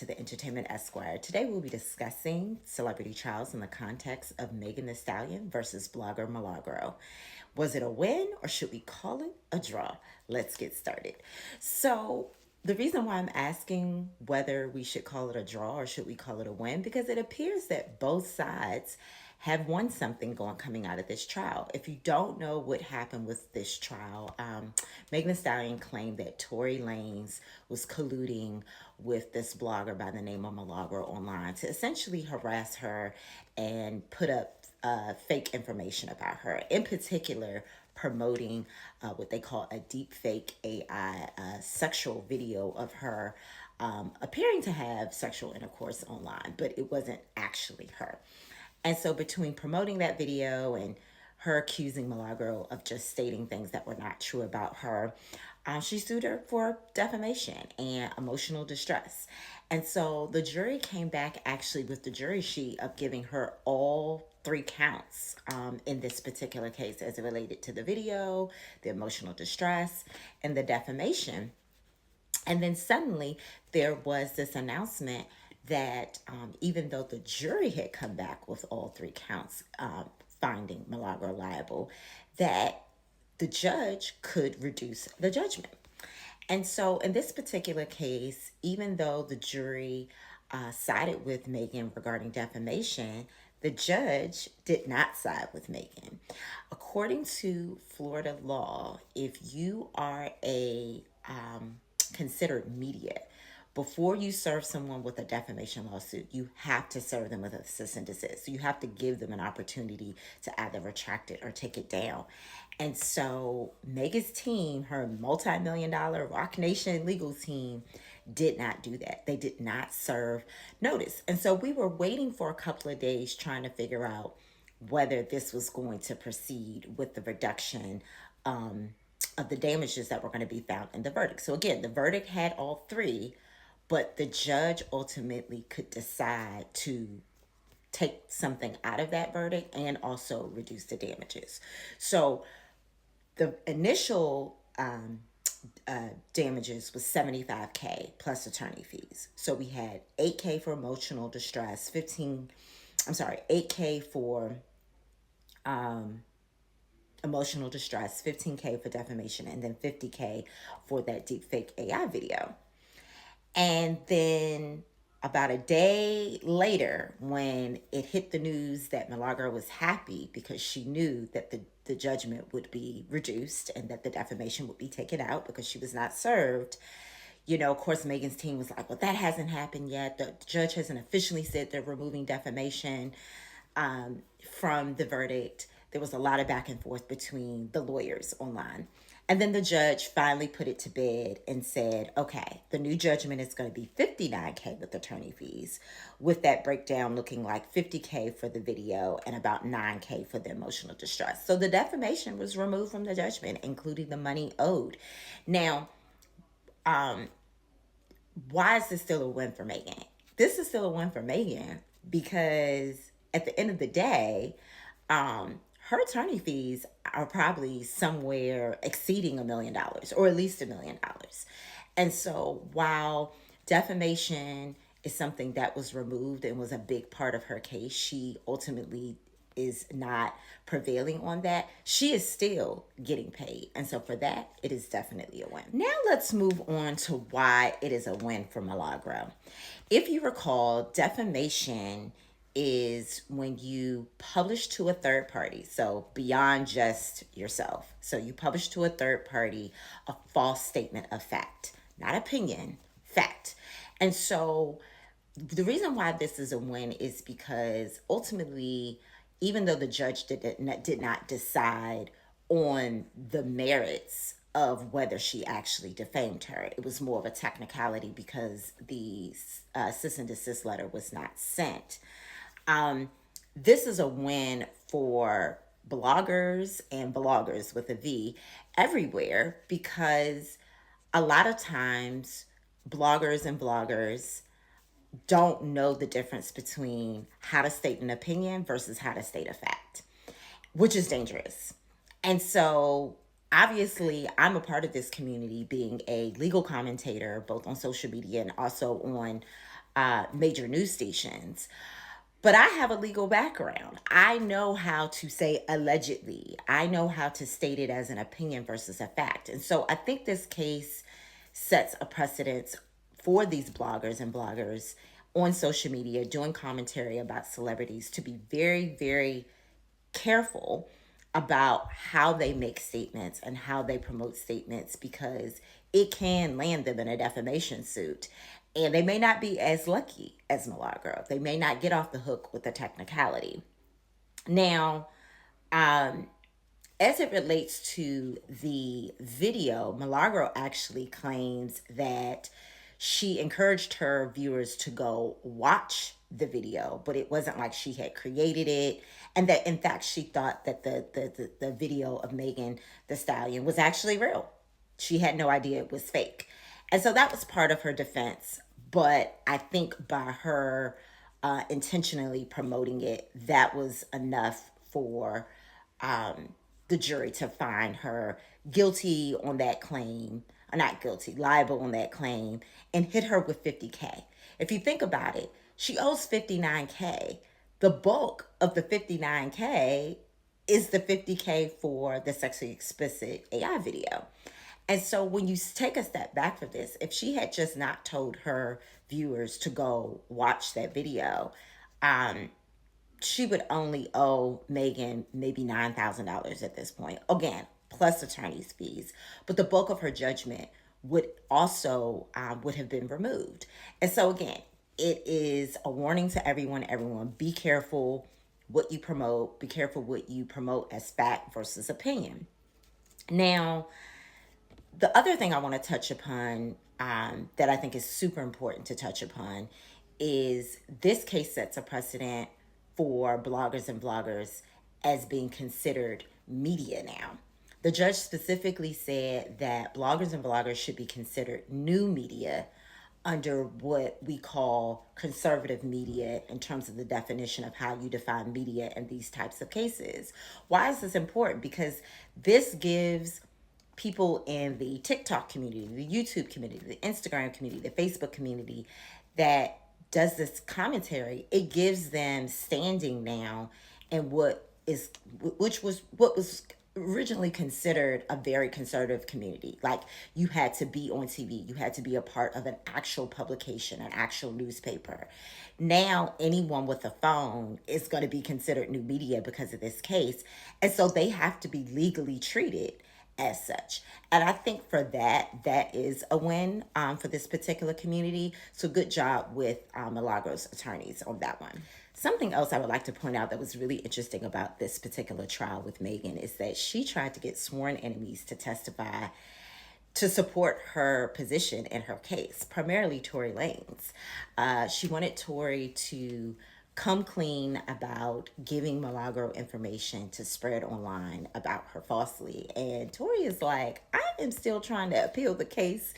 to the Entertainment Esquire. Today we'll be discussing celebrity trials in the context of Megan Thee Stallion versus blogger Milagro. Was it a win or should we call it a draw? Let's get started. So, the reason why I'm asking whether we should call it a draw or should we call it a win, because it appears that both sides have won something going coming out of this trial. If you don't know what happened with this trial, Megan Thee Stallion claimed that Tory Lanez was colluding with this blogger by the name of Milagro online to essentially harass her and put up fake information about her. In particular, promoting what they call a deep fake AI sexual video of her appearing to have sexual intercourse online, but it wasn't actually her. And so between promoting that video and her accusing Milagro of just stating things that were not true about her, she sued her for defamation and emotional distress. And so the jury came back actually with the jury sheet of giving her all three counts in this particular case as it related to the video, the emotional distress, and the defamation. And then suddenly there was this announcement that even though the jury had come back with all three counts finding Milagro liable, that the judge could reduce the judgment. And so in this particular case, even though the jury sided with Megan regarding defamation, the judge did not side with Megan. According to Florida law, if you are a considered media, before you serve someone with a defamation lawsuit, you have to serve them with a cease and desist. So you have to give them an opportunity to either retract it or take it down. And so Megan's team, her multi-million dollar Rock Nation legal team, did not do that. They did not serve notice. And so we were waiting for a couple of days trying to figure out whether this was going to proceed with the reduction of the damages that were going to be found in the verdict. So again, the verdict had all three, but the judge ultimately could decide to take something out of that verdict and also reduce the damages. So the initial damages was 75K plus attorney fees. So we had 8K for emotional distress, 8K for emotional distress, 15K for defamation, and then 50K for that deepfake AI video. And then about a day later, when it hit the news that Milagro was happy because she knew that the judgment would be reduced and that the defamation would be taken out because she was not served, of course, Megan's team was like, well, that hasn't happened yet. The judge hasn't officially said they're removing defamation from the verdict. There was a lot of back and forth between the lawyers online. And then the judge finally put it to bed and said, okay, the new judgment is going to be 59K with attorney fees, with that breakdown looking like 50K for the video and about 9K for the emotional distress. So the defamation was removed from the judgment, including the money owed. Now, why is this still a win for Megan? This is still a win for Megan because at the end of the day, her attorney fees are probably somewhere exceeding $1 million or at least $1 million. And so while defamation is something that was removed and was a big part of her case, she ultimately is not prevailing on that. She is still getting paid. And so for that, it is definitely a win. Now let's move on to why it is a win for Milagro. If you recall, defamation is when you publish to a third party, so beyond just yourself. So you publish to a third party a false statement of fact, not opinion, fact. And so the reason why this is a win is because ultimately, even though the judge did not decide on the merits of whether she actually defamed her, it was more of a technicality because the cease and desist letter was not sent. This is a win for bloggers and bloggers with a V everywhere because a lot of times bloggers don't know the difference between how to state an opinion versus how to state a fact, which is dangerous. And so obviously I'm a part of this community being a legal commentator, both on social media and also on major news stations. But I have a legal background. I know how to say allegedly. I know how to state it as an opinion versus a fact. And so I think this case sets a precedence for these bloggers and bloggers on social media doing commentary about celebrities to be very, very careful about how they make statements and how they promote statements because it can land them in a defamation suit. And they may not be as lucky as Milagro. They may not get off the hook with a technicality. Now, as it relates to the video, Milagro actually claims that she encouraged her viewers to go watch the video, but it wasn't like she had created it. And that, in fact, she thought that the video of Megan the Stallion was actually real. She had no idea it was fake. And so that was part of her defense. But I think by her intentionally promoting it, that was enough for the jury to find her guilty on that claim, or not guilty, liable on that claim, and hit her with 50K. If you think about it, she owes 59K. The bulk of the 59K is the 50K for the sexually explicit AI video. And so when you take a step back for this, if she had just not told her viewers to go watch that video, she would only owe Megan maybe $9,000 at this point. Again, plus attorney's fees. But the bulk of her judgment would also would have been removed. And so again, it is a warning to everyone. Everyone, be careful what you promote. Be careful what you promote as fact versus opinion. Now, the other thing I want to touch upon that I think is super important to touch upon is this case sets a precedent for bloggers and vloggers as being considered media now. The judge specifically said that bloggers and vloggers should be considered new media under what we call conservative media in terms of the definition of how you define media in these types of cases. Why is this important? Because this gives people in the TikTok community, the YouTube community, the Instagram community, the Facebook community that does this commentary, it gives them standing now in what was originally considered a very conservative community. Like, you had to be on TV, you had to be a part of an actual publication, an actual newspaper. Now anyone with a phone is going to be considered new media because of this case. And so they have to be legally treated as such. And I think for that is a win for this particular community. So good job with Milagro's attorneys on that one. Something else I would like to point out that was really interesting about this particular trial with Megan is that she tried to get sworn enemies to testify to support her position in her case, primarily Tory Lanez. She wanted Tory to come clean about giving Milagro information to spread online about her falsely. And Tory is like, I am still trying to appeal the case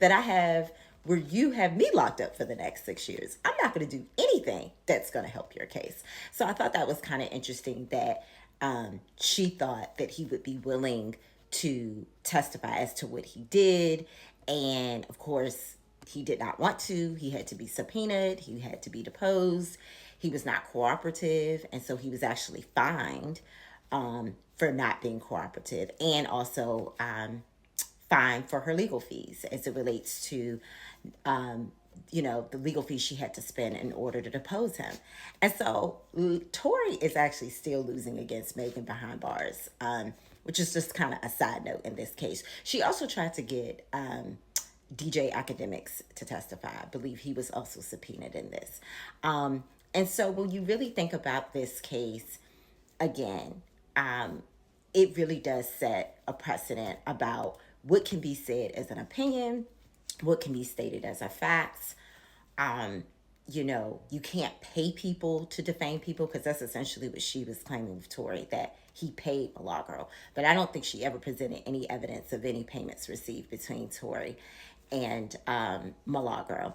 that I have where you have me locked up for the next 6 years. I'm not going to do anything that's going to help your case. So I thought that was kind of interesting that she thought that he would be willing to testify as to what he did. And of course, he did not want to. He had to be subpoenaed. He had to be deposed. He was not cooperative. And so he was actually fined for not being cooperative, and also fined for her legal fees as it relates to the legal fees she had to spend in order to depose him. And so Tory is actually still losing against Megan behind bars, which is just kind of a side note in this case. She also tried to get DJ Academics to testify. I believe he was also subpoenaed in this. And so when you really think about this case, again, it really does set a precedent about what can be said as an opinion, what can be stated as a fact. You can't pay people to defame people, because that's essentially what she was claiming with Tory, that he paid Milagro. But I don't think she ever presented any evidence of any payments received between Tory and Milagro.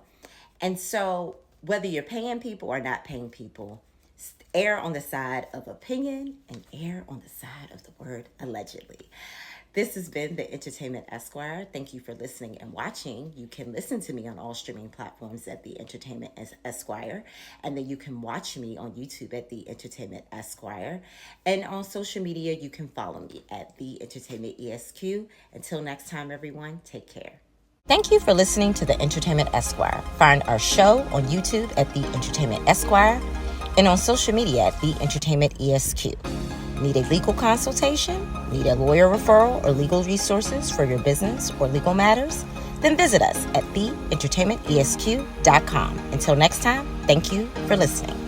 And so whether you're paying people or not paying people, err on the side of opinion and err on the side of the word allegedly. This has been the Entertainment Esquire. Thank you for listening and watching. You can listen to me on all streaming platforms at the Entertainment Esquire, and then you can watch me on YouTube at the Entertainment Esquire. And on social media, you can follow me at the Entertainment ESQ. Until next time, everyone, take care. Thank you for listening to the Entertainment Esquire. Find our show on YouTube at the Entertainment Esquire and on social media at the Entertainment ESQ. Need a legal consultation? Need a lawyer referral or legal resources for your business or legal matters? Then visit us at theentertainmentesq.com. Until next time, thank you for listening.